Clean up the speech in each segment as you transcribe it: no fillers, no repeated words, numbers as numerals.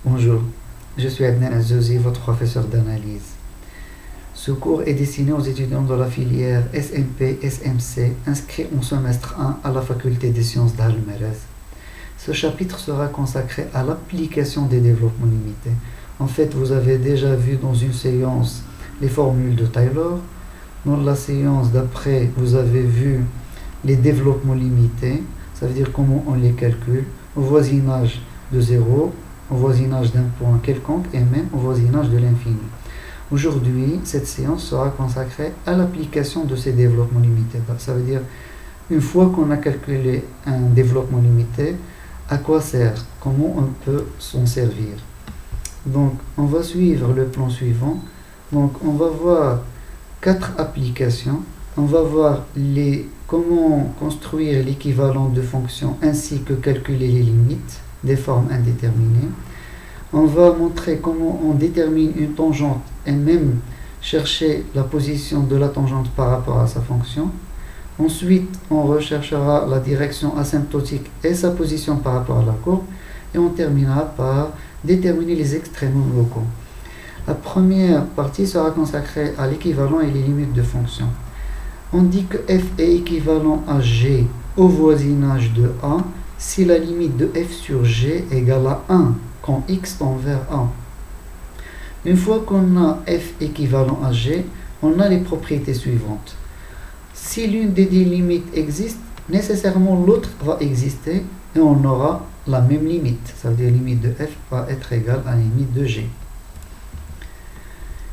Bonjour, je suis Adnan Azzouzi, votre professeur d'analyse. Ce cours est destiné aux étudiants de la filière SMP-SMC inscrits en semestre 1 à la faculté des sciences d'Al-Merez. Ce chapitre sera consacré à l'application des développements limités. En fait, vous avez déjà vu dans une séance les formules de Taylor. Dans la séance d'après, vous avez vu les développements limités, ça veut dire comment on les calcule, au voisinage de 0, au voisinage d'un point quelconque et même au voisinage de l'infini. Aujourd'hui, cette séance sera consacrée à l'application de ces développements limités. Ça veut dire, une fois qu'on a calculé un développement limité, à quoi sert? Comment on peut s'en servir? Donc, on va suivre le plan suivant. Donc, on va voir 4 applications. On va voir comment construire l'équivalent de fonctions ainsi que calculer les limites des formes indéterminées. On va montrer comment on détermine une tangente et même chercher la position de la tangente par rapport à sa fonction. Ensuite, on recherchera la direction asymptotique et sa position par rapport à la courbe. Et on terminera par déterminer les extrémums locaux. La première partie sera consacrée à l'équivalent et les limites de fonctions. On dit que f est équivalent à g au voisinage de a si la limite de f sur g égale à 1 quand x tend vers a. Une fois qu'on a f équivalent à g, on a les propriétés suivantes. Si l'une des deux limites existe, nécessairement l'autre va exister et on aura la même limite. Ça veut dire que la limite de f va être égale à la limite de g.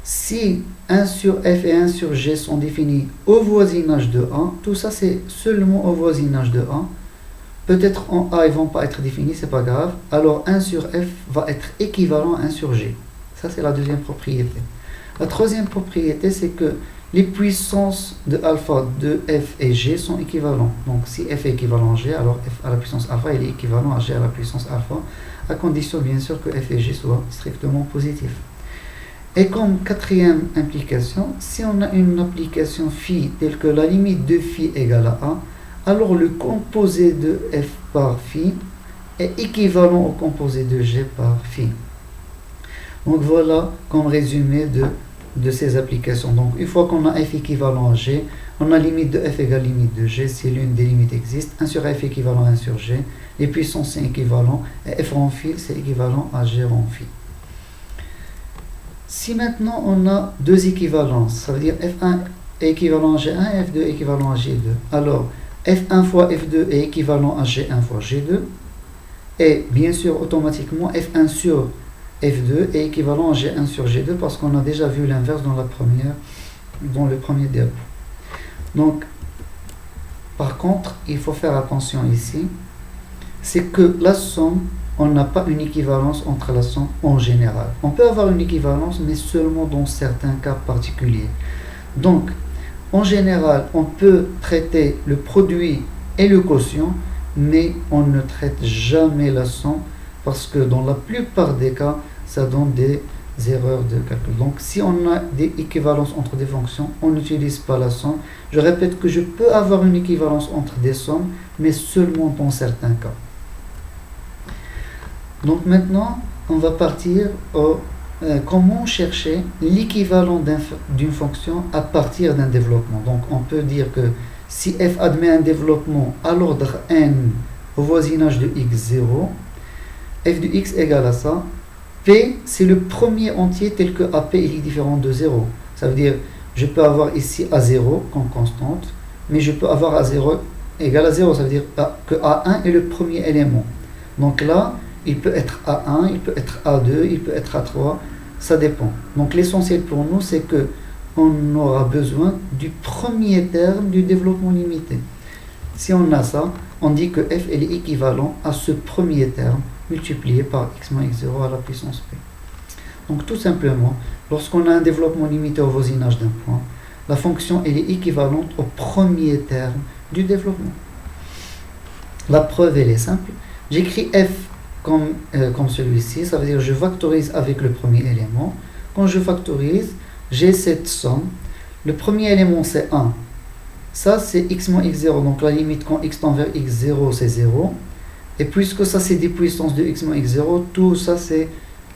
Si 1 sur f et 1 sur g sont définis au voisinage de a, tout ça c'est seulement au voisinage de a. Peut-être en a ils ne vont pas être définis, c'est pas grave. Alors 1 sur f va être équivalent à 1 sur g. Ça c'est la deuxième propriété. La troisième propriété c'est que les puissances de alpha de f et g sont équivalents. Donc si f est équivalent à g, alors f à la puissance alpha il est équivalent à g à la puissance alpha, à condition bien sûr que f et g soient strictement positifs. Et comme quatrième implication, si on a une application phi telle que la limite de phi égale à a, alors le composé de f par phi est équivalent au composé de g par phi. Donc voilà comme résumé de ces applications. Donc une fois qu'on a f équivalent à g, on a limite de f égale limite de g si l'une des limites existe. 1 sur f équivalent à 1 sur g, les puissances sont équivalents et f rond phi c'est équivalent à g rond phi. Si maintenant on a deux équivalences, ça veut dire f1 est équivalent à g1 et f2 est équivalent à g2. Alors f1 fois f2 est équivalent à g1 fois g2. Et bien sûr automatiquement f1 sur f2 est équivalent à g1 sur g2 parce qu'on a déjà vu l'inverse dans le premier diapo. Donc par contre il faut faire attention ici, c'est que la somme, on n'a pas une équivalence entre la somme en général. On peut avoir une équivalence, mais seulement dans certains cas particuliers. Donc, en général, on peut traiter le produit et le quotient, mais on ne traite jamais la somme, parce que dans la plupart des cas, ça donne des erreurs de calcul. Donc, si on a des équivalences entre des fonctions, on n'utilise pas la somme. Je répète que je peux avoir une équivalence entre des sommes, mais seulement dans certains cas. Donc maintenant, on va partir au comment chercher l'équivalent d'une fonction à partir d'un développement. Donc on peut dire que si f admet un développement à l'ordre n au voisinage de x0, f de x égale à ça, p c'est le premier entier tel que ap est différent de 0. Ça veut dire je peux avoir ici a0 comme constante, mais je peux avoir a0 égale à 0, ça veut dire que a1 est le premier élément. Donc là, il peut être A1, il peut être A2, il peut être A3, ça dépend. Donc l'essentiel pour nous, c'est que on aura besoin du premier terme du développement limité. Si on a ça, on dit que f est équivalent à ce premier terme multiplié par x moins x0 à la puissance p. Donc tout simplement, lorsqu'on a un développement limité au voisinage d'un point, la fonction elle est équivalente au premier terme du développement. La preuve elle est simple. J'écris f comme celui-ci, ça veut dire que je factorise avec le premier élément. Quand je factorise, j'ai cette somme. Le premier élément c'est 1. Ça c'est x moins x0, donc la limite quand x tend vers x0 c'est 0. Et puisque ça c'est des puissances de x moins x0, tout ça c'est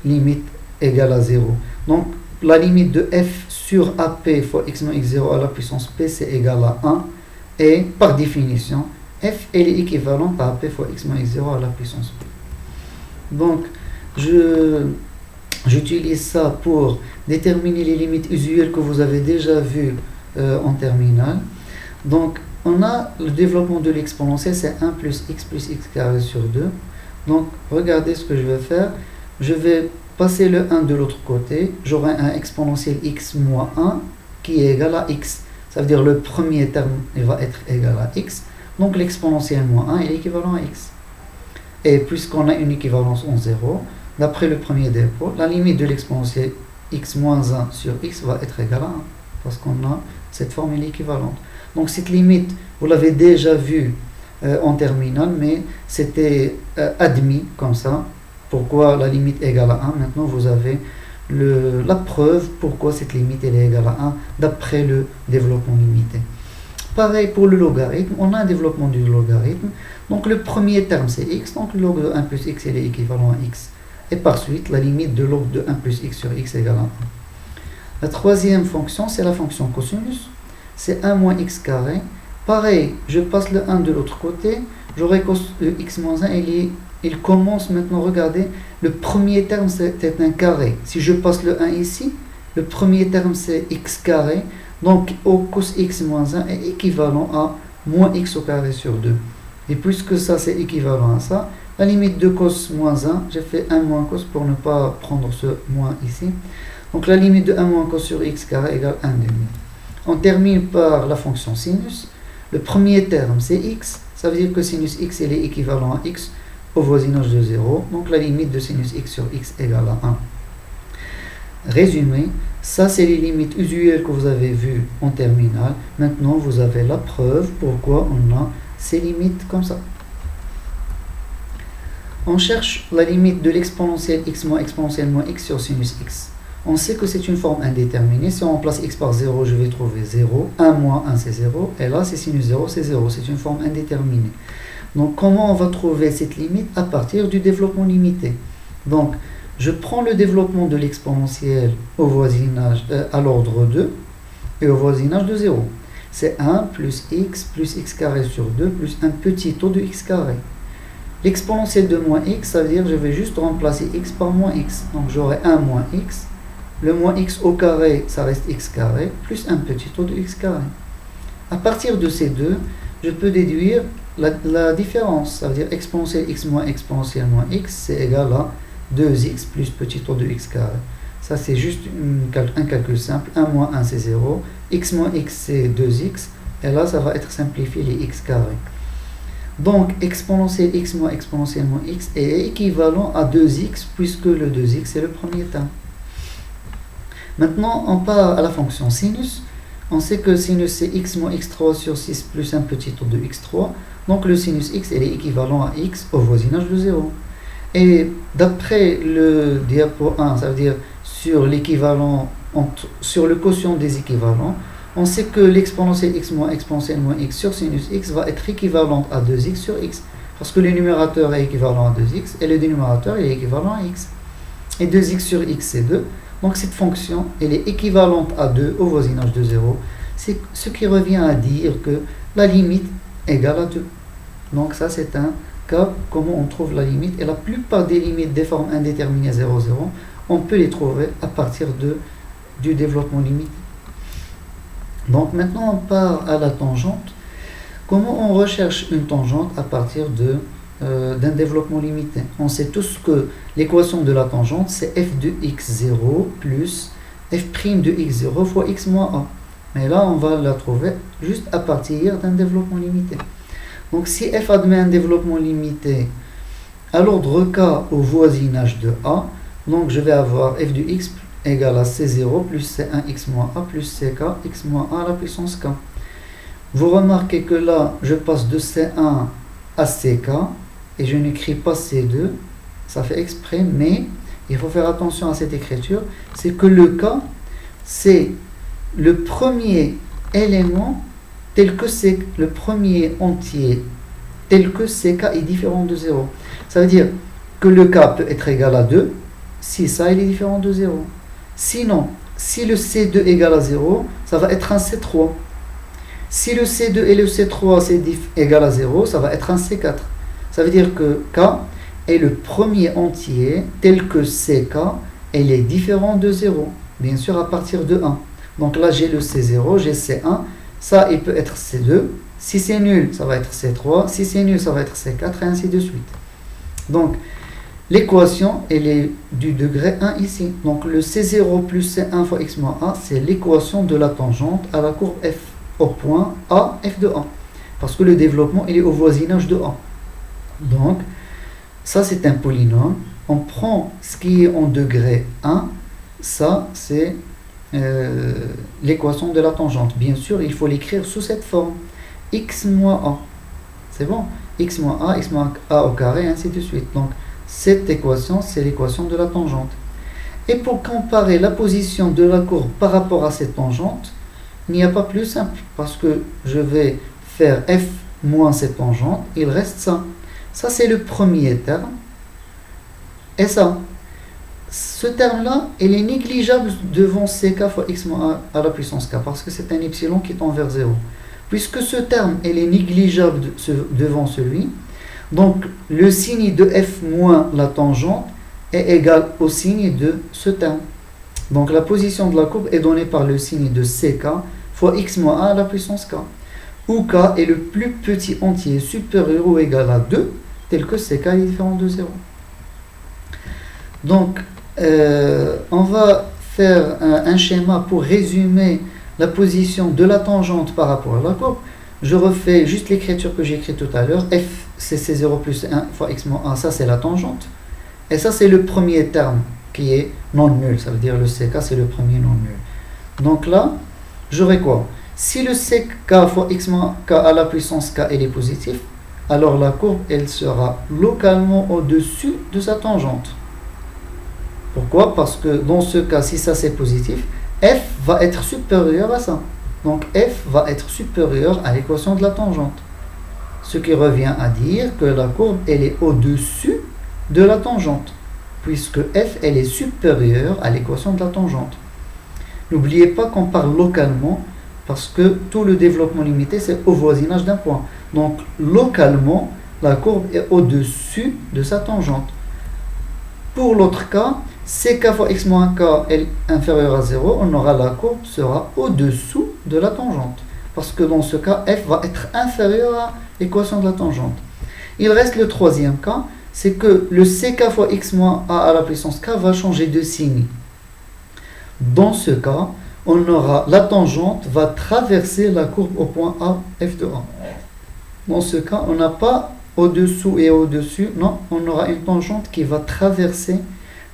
limite égale à 0. Donc la limite de f sur AP fois x moins x0 à la puissance p, c'est égal à 1. Et par définition, f elle est équivalente à AP fois x moins x0 à la puissance p. Donc j'utilise ça pour déterminer les limites usuelles que vous avez déjà vues en terminale. Donc on a le développement de l'exponentielle, c'est 1 plus x carré sur 2. Donc regardez ce que je vais faire. Je vais passer le 1 de l'autre côté. J'aurai un exponentiel x moins 1 qui est égal à x. Ça veut dire le premier terme il va être égal à x. Donc l'exponentiel moins 1 est équivalent à x. Et puisqu'on a une équivalence en 0, d'après le premier dépôt, la limite de l'exponentiel x moins 1 sur x va être égale à 1. Parce qu'on a cette formule équivalente. Donc cette limite, vous l'avez déjà vue en terminale, mais c'était admis comme ça. Pourquoi la limite est égale à 1? Maintenant, vous avez la preuve pourquoi cette limite elle est égale à 1 d'après le développement limité. Pareil pour le logarithme, on a un développement du logarithme. Donc le premier terme c'est x, donc le log de 1 plus x il est équivalent à x. Et par suite, la limite de log de 1 plus x sur x égale à 1. La troisième fonction, c'est la fonction cosinus. C'est 1 moins x carré. Pareil, je passe le 1 de l'autre côté. J'aurai cos de x moins 1. Il commence maintenant, regardez, le premier terme c'est un carré. Si je passe le 1 ici, le premier terme c'est x carré. Donc, au cos x moins 1 est équivalent à moins x au carré sur 2. Et puisque ça c'est équivalent à ça, la limite de cos moins 1, j'ai fait 1 moins cos pour ne pas prendre ce moins ici. Donc la limite de 1 moins cos sur x carré égale 1 demi. On termine par la fonction sinus. Le premier terme c'est x, ça veut dire que sinus x il est équivalent à x au voisinage de 0. Donc la limite de sinus x sur x égale à 1. Résumé, ça c'est les limites usuelles que vous avez vues en terminale. Maintenant vous avez la preuve pourquoi on a ces limites comme ça. On cherche la limite de l'exponentielle x moins x sur sinus x. On sait que c'est une forme indéterminée. Si on remplace x par 0, je vais trouver 0. 1 moins 1 c'est 0. Et là c'est sinus 0, c'est 0. C'est une forme indéterminée. Donc comment on va trouver cette limite? À partir du développement limité. Donc je prends le développement de l'exponentielle au voisinage à l'ordre 2 et au voisinage de 0. C'est 1 plus x carré sur 2 plus un petit taux de x carré. L'exponentielle de moins x, ça veut dire que je vais juste remplacer x par moins x. Donc j'aurai 1 moins x. Le moins x au carré, ça reste x carré, plus un petit taux de x carré. À partir de ces deux, je peux déduire la différence. Ça veut dire exponentielle x moins x, c'est égal à 2x plus petit taux de x carré. Ça c'est juste un calcul simple. 1 moins 1 c'est 0. X moins x c'est 2x. Et là ça va être simplifié les x carrés. Donc exponentielle x moins x est équivalent à 2x puisque le 2x c'est le premier terme. Maintenant on part à la fonction sinus. On sait que sinus c'est x moins x3 sur 6 plus un petit taux de x3. Donc le sinus x est équivalent à x au voisinage de 0. Et d'après le diapo 1, ça veut dire sur l'équivalent, sur le quotient des équivalents, on sait que l'exponentielle x moins x sur sinus x va être équivalente à 2x sur x. Parce que le numérateur est équivalent à 2x et le dénominateur est équivalent à x. Et 2x sur x c'est 2. Donc cette fonction, elle est équivalente à 2 au voisinage de 0. C'est ce qui revient à dire que la limite égale à 2. Donc ça c'est un cas comment on trouve la limite. Et la plupart des limites des formes indéterminées 0, 0, on peut les trouver à partir du développement limité. Donc maintenant on part à la tangente. Comment on recherche une tangente à partir d'un développement limité? On sait tous que l'équation de la tangente c'est f de x0 plus f' de x0 fois x moins a. Mais là on va la trouver juste à partir d'un développement limité. Donc si f admet un développement limité à l'ordre k au voisinage de a, donc je vais avoir f de x égale à c0 plus c1 x moins a plus ck x moins a à la puissance k. Vous remarquez que là je passe de c1 à ck et je n'écris pas c2, ça fait exprès, mais il faut faire attention à cette écriture, c'est que le k c'est le premier élément tel que c'est le premier entier tel que ck est différent de 0. Ça veut dire que le k peut être égal à 2 si ça il est différent de 0. Sinon, si le C2 égale à 0, ça va être un C3. Si le C2 et le C3 c'est égal à 0, ça va être un C4. Ça veut dire que K est le premier entier tel que CK, elle est différent de 0. Bien sûr à partir de 1. Donc là j'ai le C0, j'ai C1, ça il peut être C2. Si c'est nul, ça va être C3. Si c'est nul, ça va être C4 et ainsi de suite. Donc l'équation elle est du degré 1 ici. Donc le C0 plus C1 fois x moins a, c'est l'équation de la tangente à la courbe f au point A, f de A. Parce que le développement il est au voisinage de A. Donc ça c'est un polynôme. On prend ce qui est en degré 1, ça c'est l'équation de la tangente. Bien sûr, il faut l'écrire sous cette forme. X moins A. C'est bon? X moins A au carré, ainsi de suite. Donc, cette équation, c'est l'équation de la tangente. Et pour comparer la position de la courbe par rapport à cette tangente, il n'y a pas plus simple. Parce que je vais faire f moins cette tangente, il reste ça. Ça, c'est le premier terme. Et ça, ce terme-là, il est négligeable devant ck fois x moins a à la puissance k, parce que c'est un epsilon qui tend vers 0. Puisque ce terme, il est négligeable devant celui, donc le signe de f moins la tangente est égal au signe de ce terme. Donc la position de la courbe est donnée par le signe de ck fois x moins a à la puissance k, où k est le plus petit entier supérieur ou égal à 2, tel que ck est différent de 0. Donc, on va faire un schéma pour résumer la position de la tangente par rapport à la courbe. Je refais juste l'écriture que j'ai écrite tout à l'heure. F, c'est C0 plus 1 fois x moins 1, ça c'est la tangente. Et ça c'est le premier terme qui est non nul, ça veut dire le CK c'est le premier non nul. Donc là, j'aurai quoi? Si le CK fois x moins k à la puissance k il est positif, alors la courbe elle sera localement au-dessus de sa tangente. Pourquoi? Parce que dans ce cas, si ça c'est positif, f va être supérieur à ça. Donc f va être supérieur à l'équation de la tangente. Ce qui revient à dire que la courbe elle est au-dessus de la tangente, puisque f elle est supérieure à l'équation de la tangente. N'oubliez pas qu'on parle localement, parce que tout le développement limité c'est au voisinage d'un point. Donc localement, la courbe est au-dessus de sa tangente. Pour l'autre cas, ck fois x moins k est inférieur à 0, on aura la courbe sera au-dessous de la tangente. Parce que dans ce cas, f va être inférieur à l'équation de la tangente. Il reste le troisième cas, c'est que le ck fois x moins a à la puissance k va changer de signe. Dans ce cas, on aura la tangente va traverser la courbe au point A, f de A. Dans ce cas, on n'a pas au-dessous et au-dessus, non, on aura une tangente qui va traverser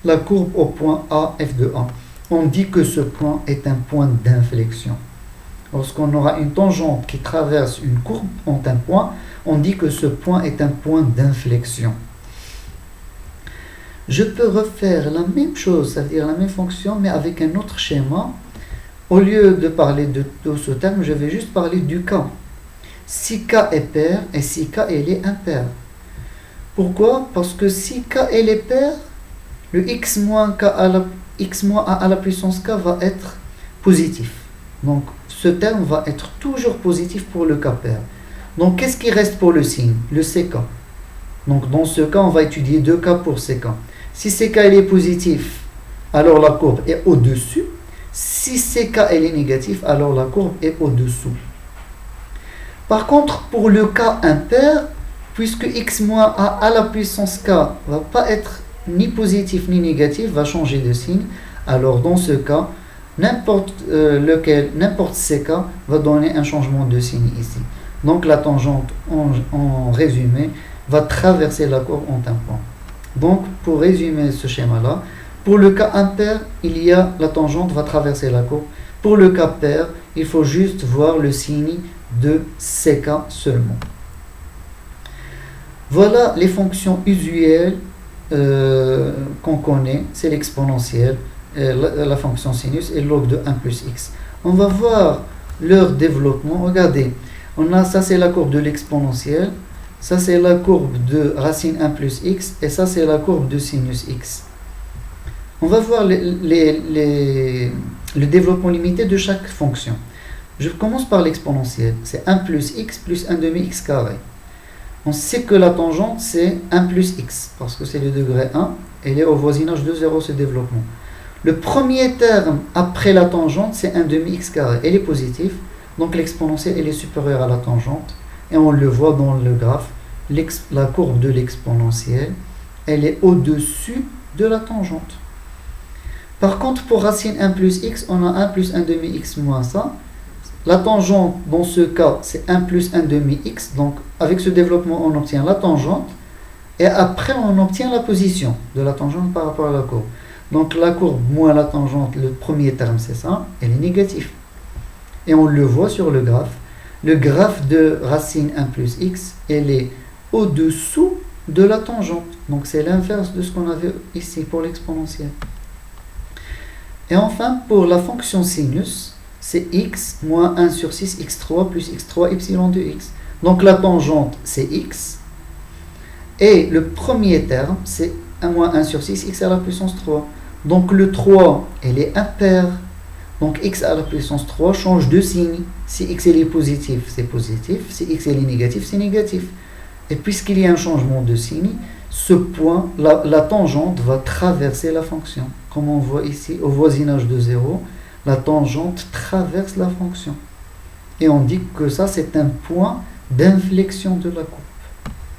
la courbe au point A, f de A. On dit que ce point est un point d'inflexion. Lorsqu'on aura une tangente qui traverse une courbe en un point, on dit que ce point est un point d'inflexion. Je peux refaire la même chose, c'est-à-dire la même fonction, mais avec un autre schéma. Au lieu de parler de ce terme, je vais juste parler du k. Si k est pair et si k elle est impair. Pourquoi? Parce que si k elle est pair, le x moins a à la puissance k va être positif. Donc ce terme va être toujours positif pour le k pair. Donc qu'est-ce qui reste pour le signe? Le ck. Donc dans ce cas, on va étudier 2k pour ck. Si ck il est positif, alors la courbe est au-dessus. Si ck elle est négatif, alors la courbe est au-dessous. Par contre, pour le k impair, puisque x moins a à la puissance k va pas être ni positif ni négatif, va changer de signe, alors dans ce cas, n'importe ck va donner un changement de signe ici. Donc la tangente, en résumé, va traverser la courbe en un point. Donc pour résumer ce schéma-là, pour le cas impair, la tangente va traverser la courbe. Pour le cas pair, il faut juste voir le signe de ck seulement. Voilà les fonctions usuelles qu'on connaît, c'est l'exponentielle, la fonction sinus et log de 1 plus x. On va voir leur développement. Regardez, ça c'est la courbe de l'exponentielle, ça c'est la courbe de racine 1 plus x, et ça c'est la courbe de sinus x. On va voir le développement limité de chaque fonction. Je commence par l'exponentielle. C'est 1 plus x plus 1 demi x carré. On sait que la tangente, c'est 1 plus x, parce que c'est le degré 1. Elle est au voisinage de 0, ce développement. Le premier terme après la tangente, c'est 1 demi x carré. Elle est positive, donc l'exponentielle, elle est supérieure à la tangente. Et on le voit dans le graphe. La courbe de l'exponentielle, elle est au-dessus de la tangente. Par contre, pour racine 1 plus x, on a 1 plus 1 demi x moins ça. La tangente, dans ce cas, c'est 1 plus 1 demi x. Donc, avec ce développement, on obtient la tangente. Et après, on obtient la position de la tangente par rapport à la courbe. Donc, la courbe moins la tangente, le premier terme, c'est ça, elle est négative. Et on le voit sur le graphe. Le graphe de racine 1 plus x, elle est au-dessous de la tangente. Donc, c'est l'inverse de ce qu'on avait ici pour l'exponentielle. Et enfin, pour la fonction sinus, c'est x moins 1 sur 6 x3 plus x3 epsilon de x. Donc la tangente, c'est x. Et le premier terme, c'est 1 moins 1 sur 6 x à la puissance 3. Donc le 3, elle est impaire. Donc x à la puissance 3 change de signe. Si x est positif, c'est positif. Si x est négatif, c'est négatif. Et puisqu'il y a un changement de signe, ce point, la tangente va traverser la fonction. Comme on voit ici, au voisinage de 0, la tangente traverse la fonction. Et on dit que ça, c'est un point d'inflexion de la courbe.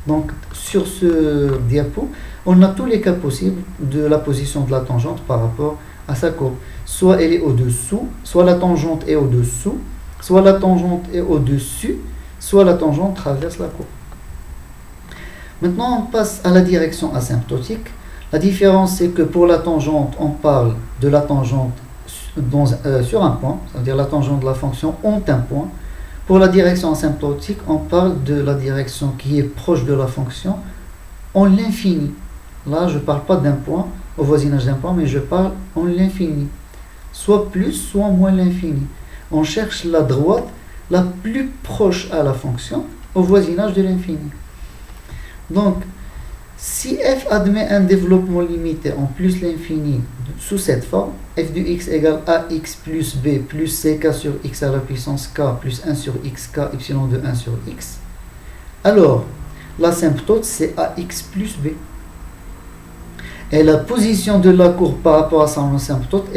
Donc, sur ce diapo, on a tous les cas possibles de la position de la tangente par rapport à sa courbe. Soit elle est au-dessous, soit la tangente est au-dessous, soit la tangente est au-dessus, soit la tangente traverse la courbe. Maintenant, on passe à la direction asymptotique. La différence, c'est que pour la tangente, on parle de la tangente sur un point, c'est-à-dire la tangente de la fonction ont un point. Pour la direction asymptotique, on parle de la direction qui est proche de la fonction en l'infini. Là, je ne parle pas d'un point, au voisinage d'un point, mais je parle en l'infini. Soit plus, soit moins l'infini. On cherche la droite la plus proche à la fonction au voisinage de l'infini. Donc, si f admet un développement limité en plus l'infini sous cette forme, f de x égale ax plus b plus ck sur x à la puissance k plus 1 sur xk epsilon de 1 sur x, alors l'asymptote c'est ax plus b. Et la position de la courbe par rapport à son asymptote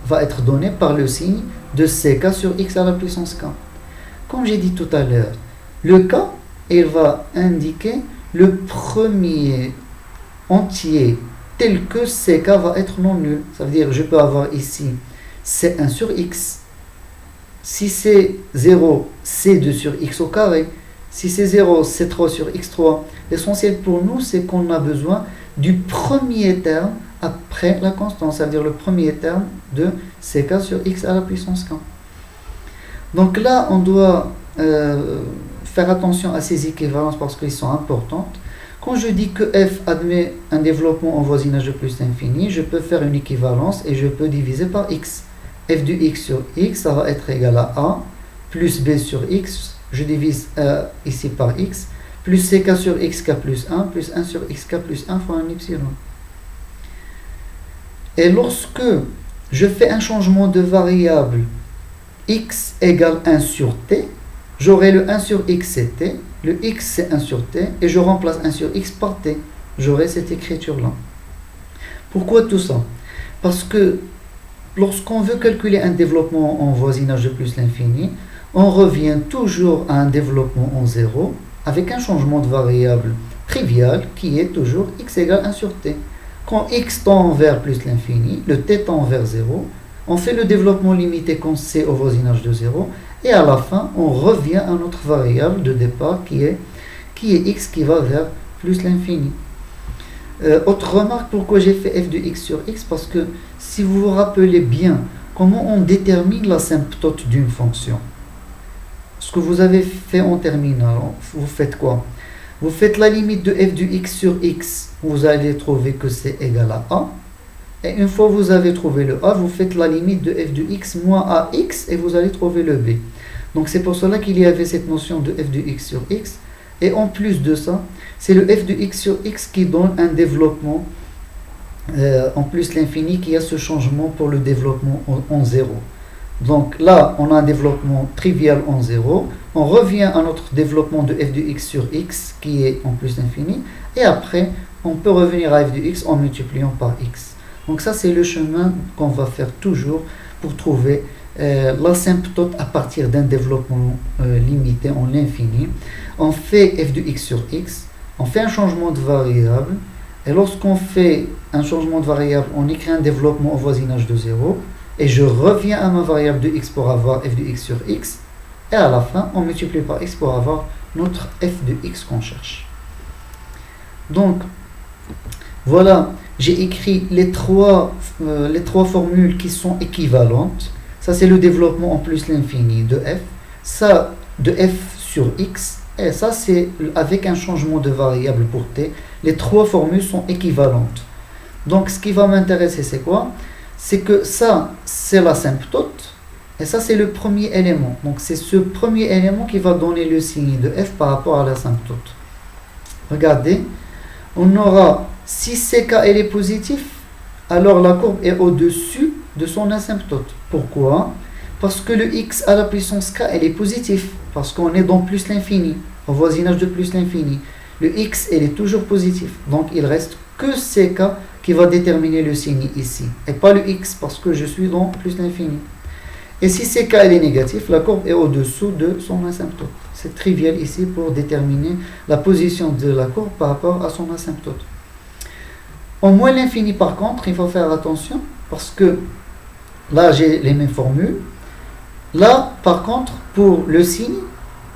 va être donnée par le signe de ck sur x à la puissance k. Comme j'ai dit tout à l'heure, le k, il va indiquer le premier entier tel que ck va être non nul. Ça veut dire je peux avoir ici c1 sur x. Si c'est 0, c2 sur x au carré. Si c'est 0, c3 sur x3. L'essentiel pour nous, c'est qu'on a besoin du premier terme après la constante. Ça veut dire le premier terme de ck sur x à la puissance k. Donc là, on doit faire attention à ces équivalences parce qu'elles sont importantes. Quand je dis que f admet un développement en voisinage de plus l'infini, je peux faire une équivalence et je peux diviser par x. F de x sur x, ça va être égal à a, plus b sur x, je divise ici par x, plus ck sur xk plus 1, plus 1 sur xk plus 1 fois un epsilon. Et lorsque je fais un changement de variable x égale 1 sur t, j'aurai le 1 sur x c'est t, le x c'est 1 sur t, et je remplace 1 sur x par t. J'aurai cette écriture-là. Pourquoi tout ça? Parce que lorsqu'on veut calculer un développement en voisinage de plus l'infini, on revient toujours à un développement en 0 avec un changement de variable trivial qui est toujours x égale 1 sur t. Quand x tend vers plus l'infini, le t tend vers 0, on fait le développement limité qu'on sait au voisinage de 0, et à la fin, on revient à notre variable de départ qui est x qui va vers plus l'infini. Autre remarque, pourquoi j'ai fait f de x sur x? Parce que si vous vous rappelez bien comment on détermine l'asymptote d'une fonction, ce que vous avez fait en terminale, vous faites quoi? Vous faites la limite de f de x sur x, vous allez trouver que c'est égal à a. Et une fois que vous avez trouvé le a, vous faites la limite de f de x moins ax et vous allez trouver le b. Donc c'est pour cela qu'il y avait cette notion de f de x sur x. Et en plus de ça, c'est le f de x sur x qui donne un développement en plus l'infini qui a ce changement pour le développement en 0. Donc là, on a un développement trivial en 0. On revient à notre développement de f de x sur x qui est en plus l'infini. Et après, on peut revenir à f de x en multipliant par x. Donc ça, c'est le chemin qu'on va faire toujours pour trouver l'asymptote à partir d'un développement limité en l'infini. On fait f de x sur x. On fait un changement de variable. Et lorsqu'on fait un changement de variable, on écrit un développement au voisinage de 0. Et je reviens à ma variable de x pour avoir f de x sur x. Et à la fin, on multiplie par x pour avoir notre f de x qu'on cherche. Donc, voilà, j'ai écrit les trois formules qui sont équivalentes. Ça, c'est le développement en plus l'infini de f. Ça, de f sur x. Et ça, c'est avec un changement de variable pour t. Les trois formules sont équivalentes. Donc, ce qui va m'intéresser, c'est quoi? C'est que ça, c'est l'asymptote. Et ça, c'est le premier élément. Donc, c'est ce premier élément qui va donner le signe de f par rapport à l'asymptote. Regardez, on aura, si ck elle est positif, alors la courbe est au-dessus de son asymptote. Pourquoi? Parce que le x à la puissance k, elle est positif. Parce qu'on est dans plus l'infini, au voisinage de plus l'infini. Le x, elle est toujours positif. Donc, il reste que ck qui va déterminer le signe ici. Et pas le x, parce que je suis dans plus l'infini. Et si ck elle est négatif, la courbe est au-dessous de son asymptote. C'est trivial ici pour déterminer la position de la courbe par rapport à son asymptote. En moins l'infini, par contre, il faut faire attention, parce que là, j'ai les mêmes formules. Là, par contre, pour le signe,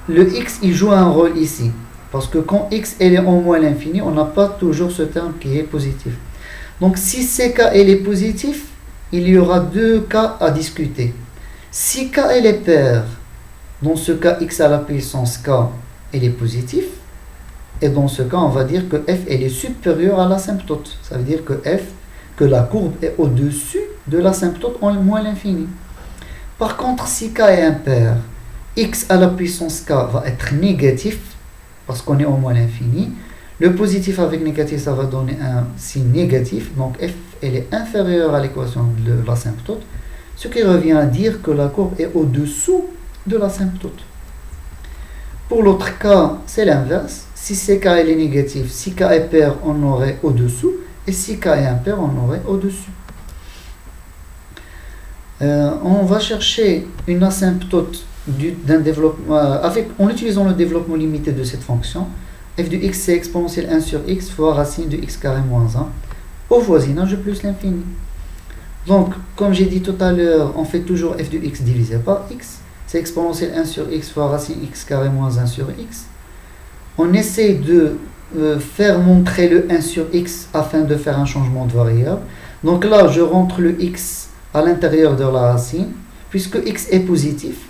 le x, il joue un rôle ici. Parce que quand x elle est en moins l'infini, on n'a pas toujours ce terme qui est positif. Donc, si ck elle est positif, il y aura deux cas à discuter. Si k elle est paire, dans ce cas, x à la puissance k, elle est positif. Et dans ce cas, on va dire que f elle est supérieure à l'asymptote. Ça veut dire que la courbe est au-dessus de l'asymptote en moins l'infini. Par contre, si k est impair, x à la puissance k va être négatif, parce qu'on est au moins l'infini. Le positif avec négatif, ça va donner un signe négatif. Donc f, elle est inférieure à l'équation de l'asymptote. Ce qui revient à dire que la courbe est au-dessous de l'asymptote. Pour l'autre cas, c'est l'inverse. Si ck elle est négatif, si k est pair, on aurait au-dessous. Et si k est impair, on aurait au-dessus. On va chercher une asymptote d'un développement en utilisant le développement limité de cette fonction. F de x, c'est exponentielle 1 sur x fois racine de x carré moins 1 au voisinage de plus l'infini. Donc, comme j'ai dit tout à l'heure, on fait toujours f de x divisé par x. C'est exponentielle 1 sur x fois racine x carré moins 1 sur x. On essaie de faire montrer le 1 sur x afin de faire un changement de variable. Donc là, je rentre le x à l'intérieur de la racine. Puisque x est positif,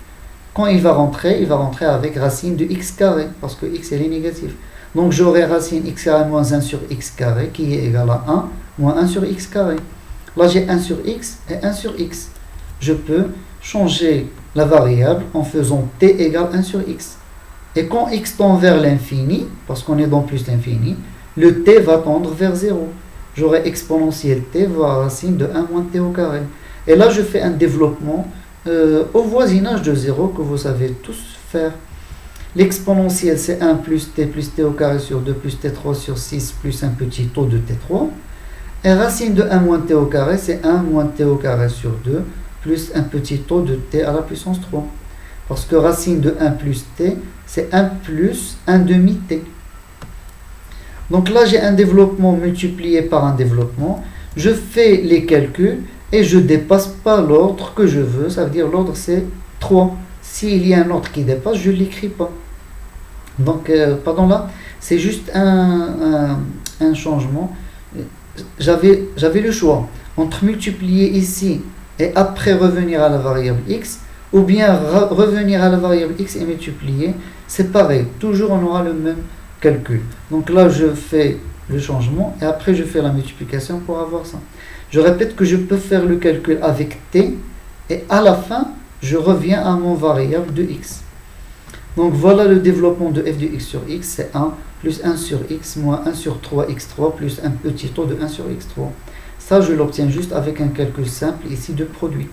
quand il va rentrer avec racine de x carré, parce que x est négatif. Donc j'aurai racine x carré moins 1 sur x carré, qui est égal à 1, moins 1 sur x carré. Là j'ai 1 sur x et 1 sur x. Je peux changer la variable en faisant t égale 1 sur x. Et quand x tend vers l'infini, parce qu'on est dans plus l'infini, le t va tendre vers 0. J'aurai exponentielle t, voire racine de 1 moins t au carré. Et là je fais un développement au voisinage de 0 que vous savez tous faire. L'exponentielle c'est 1 plus t au carré sur 2 plus t3 sur 6 plus un petit taux de t3. Et racine de 1 moins t au carré c'est 1 moins t au carré sur 2 plus un petit taux de t à la puissance 3. Parce que racine de 1 plus t c'est 1 plus 1 demi t. Donc là j'ai un développement multiplié par un développement. Je fais les calculs. Et je ne dépasse pas l'ordre que je veux, ça veut dire l'ordre c'est 3. S'il y a un ordre qui dépasse, je ne l'écris pas. Donc, pardon là, c'est juste un changement. J'avais le choix entre multiplier ici et après revenir à la variable x, ou bien revenir à la variable x et multiplier. C'est pareil, toujours on aura le même calcul. Donc là, je fais le changement et après je fais la multiplication pour avoir ça. Je répète que je peux faire le calcul avec t et à la fin, je reviens à mon variable de x. Donc voilà le développement de f de x sur x, c'est 1 plus 1 sur x moins 1 sur 3x3 plus un petit taux de 1 sur x3. Ça, je l'obtiens juste avec un calcul simple ici de produit.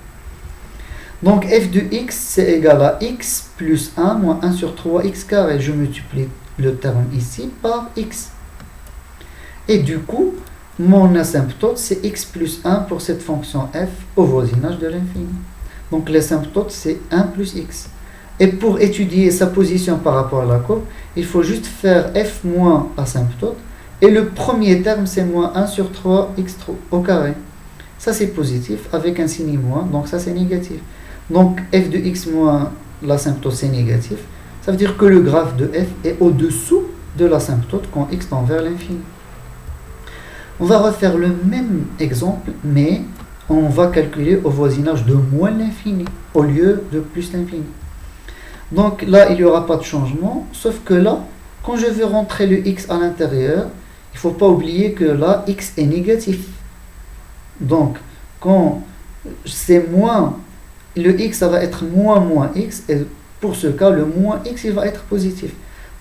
Donc f de x, c'est égal à x plus 1 moins 1 sur 3x carré. Je multiplie le terme ici par x. Et du coup, mon asymptote, c'est x plus 1 pour cette fonction f au voisinage de l'infini. Donc l'asymptote, c'est 1 plus x. Et pour étudier sa position par rapport à la courbe, il faut juste faire f moins asymptote. Et le premier terme, c'est moins 1 sur 3x au carré. Ça, c'est positif avec un signe moins, donc ça, c'est négatif. Donc f de x moins l'asymptote, c'est négatif. Ça veut dire que le graphe de f est au-dessous de l'asymptote quand x tend vers l'infini. On va refaire le même exemple, mais on va calculer au voisinage de moins l'infini au lieu de plus l'infini. Donc là, il n'y aura pas de changement, sauf que là, quand je vais rentrer le x à l'intérieur, il ne faut pas oublier que là, x est négatif. Donc, quand c'est moins, le x, ça va être moins x, et pour ce cas, le moins x, il va être positif.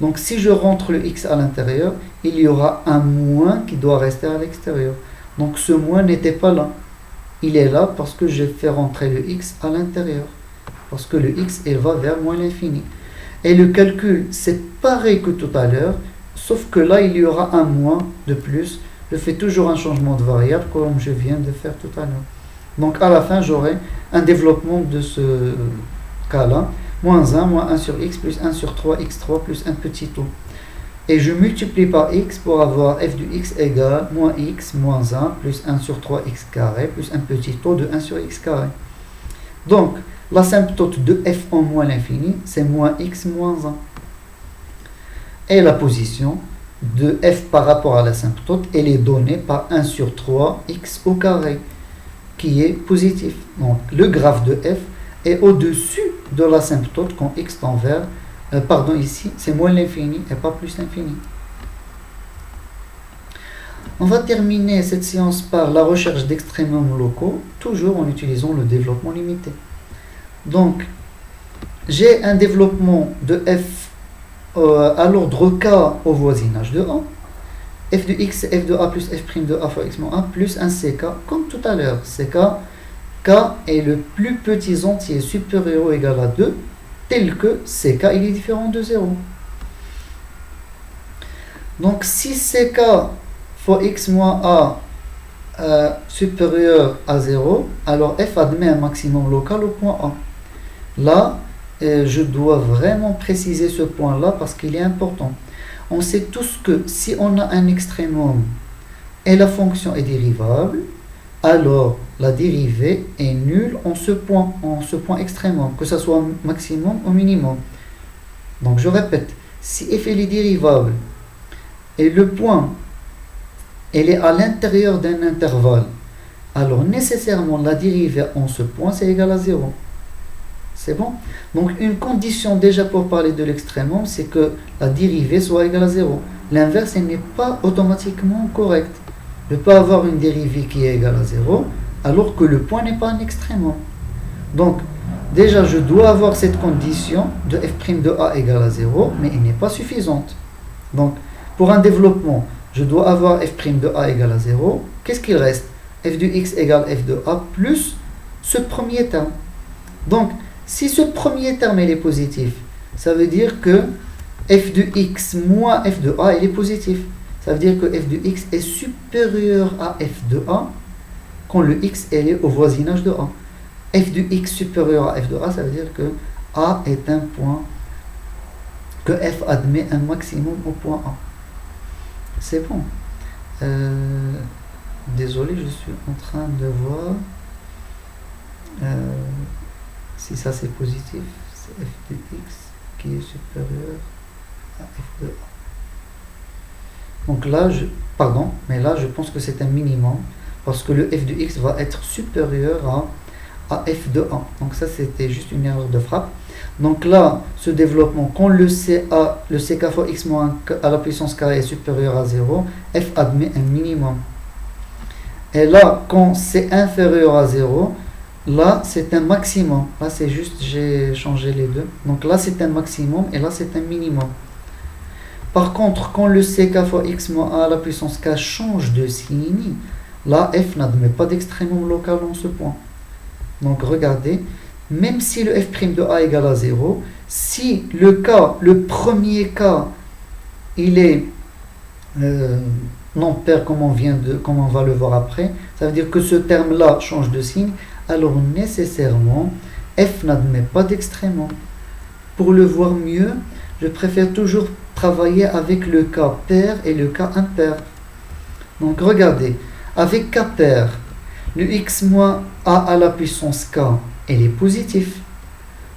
Donc, si je rentre le x à l'intérieur, il y aura un moins qui doit rester à l'extérieur. Donc, ce moins n'était pas là. Il est là parce que j'ai fait rentrer le x à l'intérieur. Parce que le x, il va vers moins l'infini. Et le calcul, c'est pareil que tout à l'heure, sauf que là, il y aura un moins de plus. Je fais toujours un changement de variable comme je viens de faire tout à l'heure. Donc, à la fin, j'aurai un développement de ce cas-là. Moins 1, moins 1 sur x, plus 1 sur 3x3, plus un petit tout. Et je multiplie par x pour avoir f de x égale moins x, moins 1, plus 1 sur 3x carré, plus un petit taux de 1 sur x carré. Donc, l'asymptote de f en moins l'infini, c'est moins x moins 1. Et la position de f par rapport à l'asymptote, elle est donnée par 1 sur 3x au carré, qui est positif. Donc, le graphe de f est au-dessus de l'asymptote quand x tend vers, ici, c'est moins l'infini et pas plus l'infini. On va terminer cette séance par la recherche d'extrémums locaux, toujours en utilisant le développement limité. Donc, j'ai un développement de f à l'ordre k au voisinage de a. F de x, c'est f de a plus f' de a fois x moins 1 plus un ck, comme tout à l'heure. Ck, k est le plus petit entier supérieur ou égal à 2, tel que ck il est différent de 0. Donc, si ck fois x moins a supérieur à 0, alors f admet un maximum local au point A. Là, je dois vraiment préciser ce point-là parce qu'il est important. On sait tous que si on a un extrémum et la fonction est dérivable, alors la dérivée est nulle en ce point extrémum, que ce soit maximum ou minimum. Donc je répète, si f est dérivable et le point elle est à l'intérieur d'un intervalle, alors nécessairement la dérivée en ce point c'est égal à 0. C'est bon? Donc une condition déjà pour parler de l'extrémum, c'est que la dérivée soit égale à 0. L'inverse, elle n'est pas automatiquement correcte. Je peux avoir une dérivée qui est égale à 0, alors que le point n'est pas un extrémum. Donc, déjà, je dois avoir cette condition de f' de a égale à 0, mais elle n'est pas suffisante. Donc, pour un développement, je dois avoir f' de a égale à 0. Qu'est-ce qu'il reste? F de x égale f de a plus ce premier terme. Donc, si ce premier terme il est positif, ça veut dire que f de x moins f de a il est positif. Ça veut dire que f de x est supérieur à f de a quand le x est au voisinage de a. F de x supérieur à f de a, ça veut dire que a est un point, que f admet un maximum au point A. C'est bon. Désolé, je suis en train de voir si ça c'est positif, c'est f de x qui est supérieur à f de a. Donc là, mais là je pense que c'est un minimum parce que le f de x va être supérieur à f de a. Donc ça c'était juste une erreur de frappe. Donc là, ce développement, quand le ck fois x moins à la puissance carrée est supérieur à 0, f admet un minimum. Et là, quand c'est inférieur à 0, là c'est un maximum. Là c'est juste, j'ai changé les deux. Donc là c'est un maximum et là c'est un minimum. Par contre, quand le ck fois x moins a à la puissance k change de signe, Là, f n'admet pas d'extrémum local en ce point. Donc regardez, même si le f' de a égale à 0, si le premier cas, il est non pair comme on va le voir après, ça veut dire que ce terme-là change de signe, alors nécessairement, f n'admet pas d'extrémum. Pour le voir mieux, je préfère toujours travailler avec le cas pair et le cas impair. Donc regardez, avec k pair, le x moins a à la puissance k, elle est positif.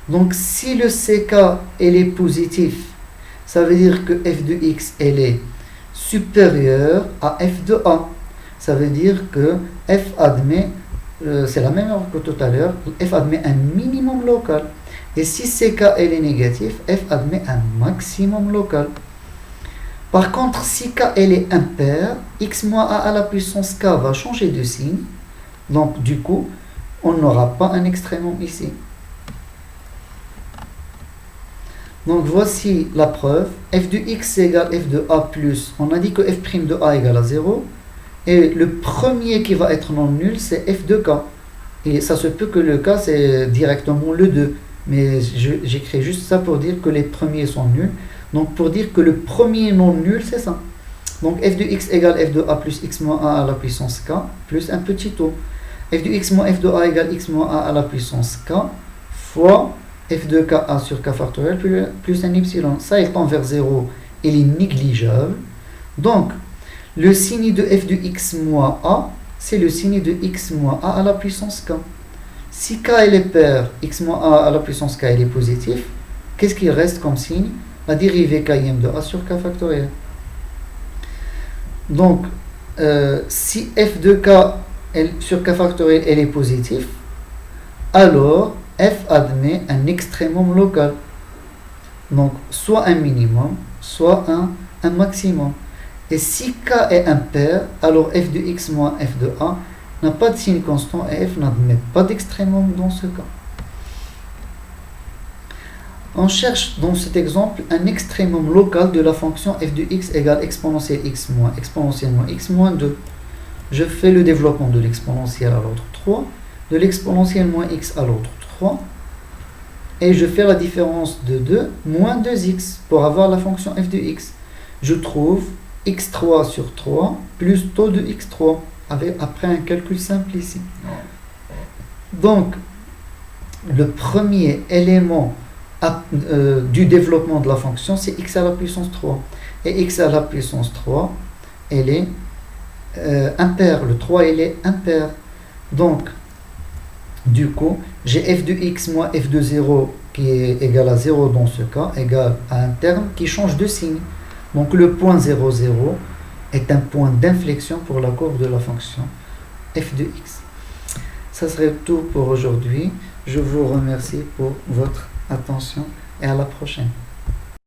Donc si le ck elle est positif, ça veut dire que f de x elle est supérieure à f de a. Ça veut dire que f admet, c'est la même que tout à l'heure, f admet un minimum local. Et si ck elle est négatif, f admet un maximum local. Par contre, si k elle est impair, x moins a à la puissance k va changer de signe. Donc du coup, on n'aura pas un extrémum ici. Donc voici la preuve. F de x égale f de a plus. On a dit que f' de a égale à 0. Et le premier qui va être non nul, c'est f de k. Et ça se peut que le k, c'est directement le 2. Mais j'écris juste ça pour dire que les premiers sont nuls. Donc pour dire que le premier non nul, c'est ça. Donc f de x égale f de a plus x moins a à la puissance k, plus un petit o. F de x moins f de a égale x moins a à la puissance k, fois f de k a sur k factoriel plus un y. Ça, il tend vers 0, il est négligeable. Donc, le signe de f de x moins a, c'est le signe de x moins a à la puissance k. Si k est pair, x moins a à la puissance k il est positif, qu'est-ce qu'il reste comme signe? La dérivée km de a sur k factoriel. Donc, si f de k sur k factoriel elle est positif, alors f admet un extrémum local. Donc, soit un minimum, soit un maximum. Et si k est impair, alors f de x moins f de a n'a pas de signe constant et f n'admet pas d'extrémum dans ce cas. On cherche dans cet exemple un extrémum local de la fonction f de x égale exponentielle x moins 2. Je fais le développement de l'exponentielle à l'ordre 3, de l'exponentielle moins x à l'ordre 3, et je fais la différence de 2 moins 2x pour avoir la fonction f de x. Je trouve x3 sur 3 plus taux de x3, après un calcul simple ici. Donc, le premier élément du développement de la fonction, c'est x à la puissance 3. Et x à la puissance 3, elle est impair. Le 3, elle est impair. Donc, du coup, j'ai f de x moins f de 0 qui est égal à 0 dans ce cas, égal à un terme qui change de signe. Donc, le point 0, 0 est un point d'inflexion pour la courbe de la fonction f de x. Ça serait tout pour aujourd'hui. Je vous remercie pour votre attention et à la prochaine.